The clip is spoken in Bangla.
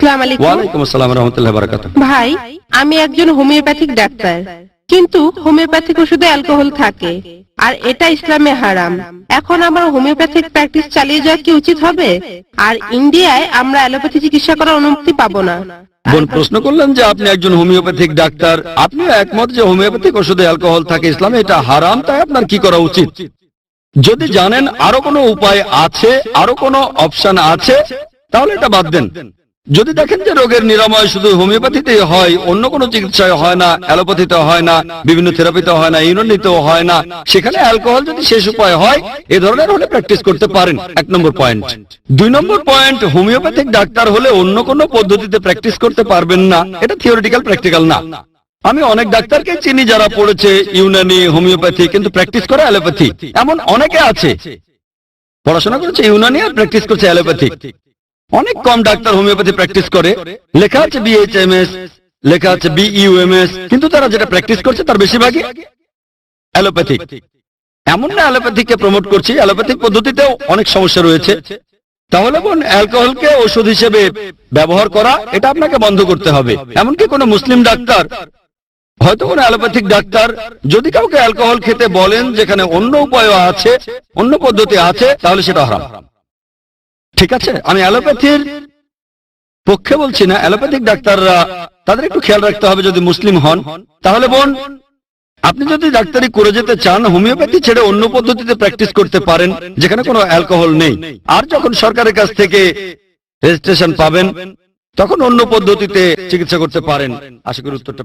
আসসালামু আলাইকুম। ওয়ালাইকুম আসসালাম ওয়া রাহমাতুল্লাহি ওয়া বারাকাতুহু। ভাই, আমি একজন হোমিওপ্যাথিক ডাক্তার, কিন্তু হোমিওপ্যাথিক ওষুধে অ্যালকোহল থাকে আর এটা ইসলামে হারাম। এখন আমার হোমিওপ্যাথিক প্র্যাকটিস চালিয়ে যাওয়া কি উচিত হবে? আর ইন্ডিয়ায় আমরা অ্যালোপ্যাথি চিকিৎসা করার অনুমতি পাবো না। বোন প্রশ্ন করলেন যে আপনি একজন হোমিওপ্যাথিক ডাক্তার, আপনি একমত যে হোমিওপ্যাথিক ওষুধে অ্যালকোহল থাকে, ইসলামে এটা হারাম, তাই আপনার কি করা উচিত? যদি জানেন আরো কোনো উপায় আছে, আরো কোনো অপশন আছে, তাহলে এটা বাদ দেন। যদি দেখেন যে রোগের নিরাময় শুধু হোমিওপ্যাথিতেই হয়, অন্য কোনো চিকিৎসায় হয় না, অ্যালোপ্যাথিতে হয় না, বিভিন্ন থেরাপিতে হয় না, ইউনানিতেও হয় না, সেখানে অ্যালকোহল যদি শেষ উপায় হয়, এ ধরনের হলে প্র্যাকটিস করতে পারেন। 1 নম্বর পয়েন্ট। 2 নম্বর পয়েন্ট, হোমিওপ্যাথিক ডাক্তার হলে অন্য কোনো পদ্ধতিতে প্র্যাকটিস করতে পারবেন না, এটা থিওরিটিক্যাল প্র্যাকটিক্যাল না। আমি অনেক ডাক্তারকে চিনি যারা পড়েছে ইউনানি, হোমিওপ্যাথি, কিন্তু প্র্যাকটিস করে অ্যালোপ্যাথি। এমন অনেকে আছে পড়াশোনা করেছে ইউনানি আর প্র্যাকটিস করছে অ্যালোপ্যাথি। অনেক কম ডাক্তার হোমিওপ্যাথি প্র্যাকটিস করে, লেখা আছে BHMS, লেখা আছে BUMS, কিন্তু তারা যেটা প্র্যাকটিস করছে তার বেশিরভাগই অ্যালোপ্যাথিক। এমন না অ্যালোপ্যাথিককে প্রমোট করছি, অ্যালোপ্যাথিক পদ্ধতিতেও অনেক সমস্যা রয়েছে। তাহলে বোন, অ্যালকোহলকে ওষুধ হিসেবে ব্যবহার করা এটা আপনাকে বন্ধ করতে হবে। এমনকি কোনো মুসলিম ডাক্তার, হয়তো কোনো অ্যালোপ্যাথিক ডাক্তার যদি কাউকে অ্যালকোহল খেতে বলেন যেখানে অন্য উপায় আছে, অন্য পদ্ধতি আছে, তাহলে সেটা হারাম। ঠিক আছে, আমি অ্যালোপ্যাথির পক্ষে বলছি না। অ্যালোপ্যাথিক ডাক্তাররা তাদের একটু খেয়াল রাখতে হবে যদি মুসলিম হন। তাহলে বোন, আপনি যদি ডাক্তারি করে যেতে চান, হোমিওপ্যাথি ছেড়ে অন্য পদ্ধতিতে প্র্যাকটিস করতে পারেন যেখানে কোনো অ্যালকোহল নেই। আর যখন সরকারের কাছ থেকে রেজিস্ট্রেশন পাবেন, তখন অন্য পদ্ধতিতে চিকিৎসা করতে পারেন। আশা করি উত্তরটা